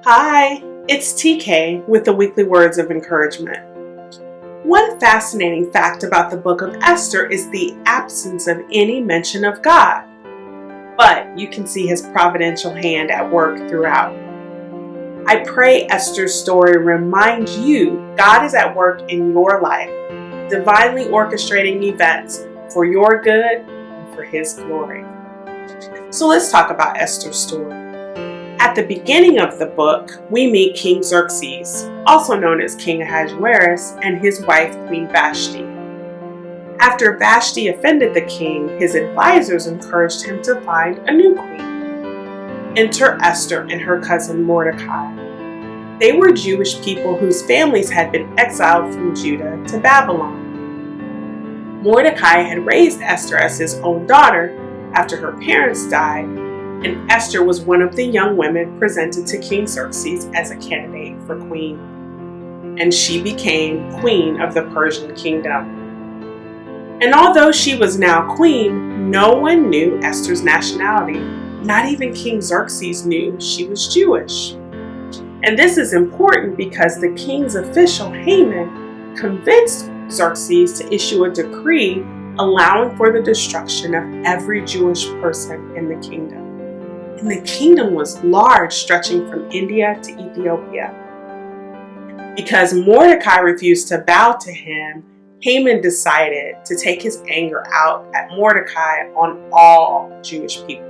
Hi, it's TK with the weekly words of encouragement. One fascinating fact about the Book of Esther is the absence of any mention of God, but you can see His providential hand at work throughout. I pray Esthers Story reminds you God is at work in your life, divinely orchestrating events for your good and for His glory. So let's talk about Esthers Story. At the beginning of the book, we meet King Xerxes, also known as King Ahasuerus, and his wife, Queen Vashti. After Vashti offended the king, his advisors encouraged him to find a new queen. Enter Esther and her cousin Mordecai. They were Jewish people whose families had been exiled from Judah to Babylon. Mordecai had raised Esther as his own daughter after her parents died, and Esther was one of the young women presented to King Xerxes as a candidate for queen. And she became queen of the Persian kingdom. And although she was now queen, no one knew Esther's nationality. Not even King Xerxes knew she was Jewish. And this is important because the king's official Haman convinced Xerxes to issue a decree allowing for the destruction of every Jewish person in the kingdom. And the kingdom was large, stretching from India to Ethiopia. Because Mordecai refused to bow to him, Haman decided to take his anger out at Mordecai on all Jewish people.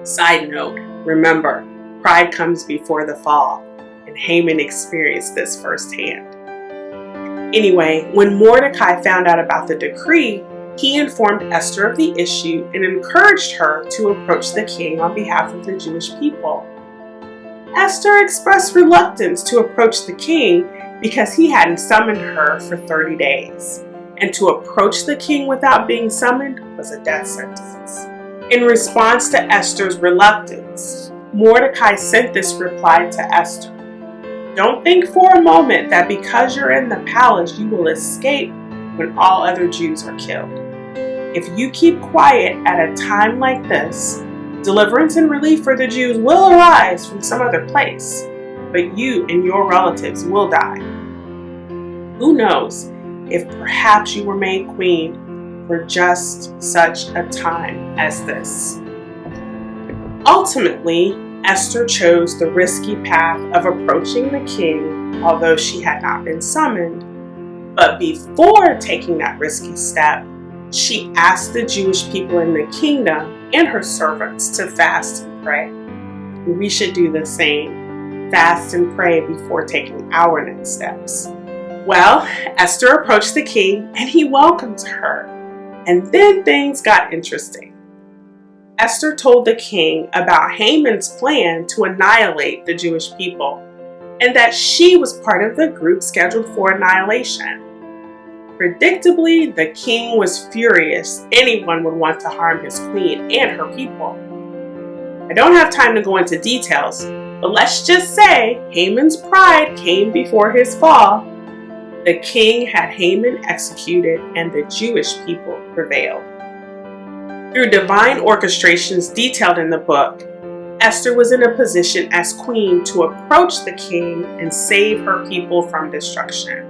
Side note, remember, pride comes before the fall, and Haman experienced this firsthand. Anyway, when Mordecai found out about the decree, he informed Esther of the issue and encouraged her to approach the king on behalf of the Jewish people. Esther expressed reluctance to approach the king because he hadn't summoned her for 30 days, and to approach the king without being summoned was a death sentence. In response to Esther's reluctance, Mordecai sent this reply to Esther. Don't think for a moment that because you're in the palace you will escape when all other Jews are killed. If you keep quiet at a time like this, deliverance and relief for the Jews will arise from some other place, but you and your relatives will die. Who knows if perhaps you were made queen for just such a time as this. Ultimately, Esther chose the risky path of approaching the king, although she had not been summoned. But before taking that risky step, she asked the Jewish people in the kingdom and her servants to fast and pray. We should do the same, fast and pray before taking our next steps. Well, Esther approached the king and he welcomed her. And then things got interesting. Esther told the king about Haman's plan to annihilate the Jewish people, and that she was part of the group scheduled for annihilation. Predictably, the king was furious anyone would want to harm his queen and her people. I don't have time to go into details, but let's just say Haman's pride came before his fall. The king had Haman executed and the Jewish people prevailed. Through divine orchestrations detailed in the book, Esther was in a position as queen to approach the king and save her people from destruction.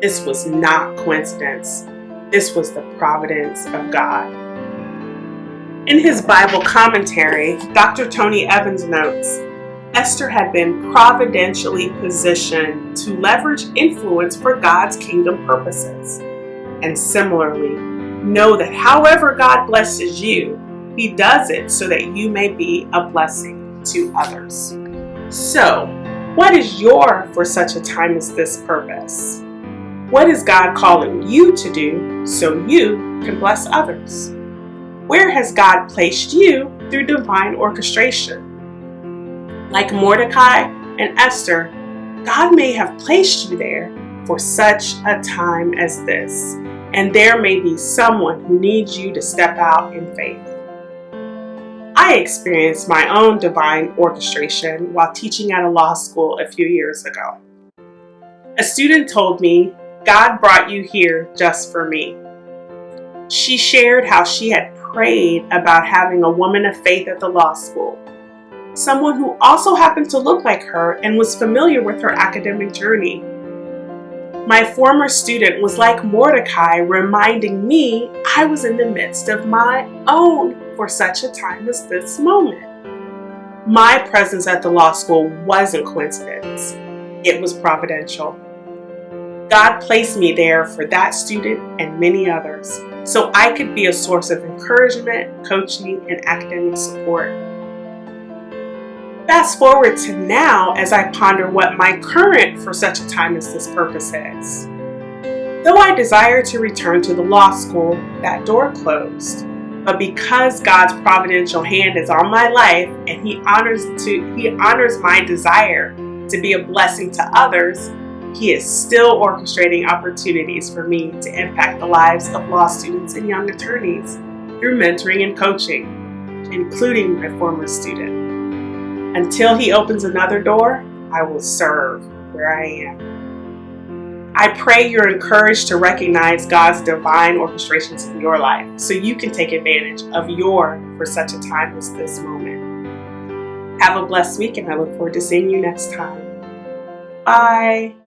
This was not coincidence. This was the providence of God. In his Bible commentary, Dr. Tony Evans notes, Esther had been providentially positioned to leverage influence for God's kingdom purposes. And similarly, know that however God blesses you, He does it so that you may be a blessing to others. So, what is your for such a time as this purpose? What is God calling you to do so you can bless others? Where has God placed you through divine orchestration? Like Mordecai and Esther, God may have placed you there for such a time as this, and there may be someone who needs you to step out in faith. I experienced my own divine orchestration while teaching at a law school a few years ago. A student told me, God brought you here just for me. She shared how she had prayed about having a woman of faith at the law school. someone who also happened to look like her and was familiar with her academic journey. My former student was like Mordecai, reminding me I was in the midst of my own for such a time as this moment. My presence at the law school wasn't coincidence. It was providential. God placed me there for that student and many others, so I could be a source of encouragement, coaching, and academic support. Fast forward to now as I ponder what my current for such a time as this purpose is. Though I desire to return to the law school, that door closed. But because God's providential hand is on my life and He honors my desire to be a blessing to others, He is still orchestrating opportunities for me to impact the lives of law students and young attorneys through mentoring and coaching, including my former student. Until He opens another door, I will serve where I am. I pray you're encouraged to recognize God's divine orchestrations in your life so you can take advantage of your for such a time as this moment. Have a blessed week, and I look forward to seeing you next time. Bye.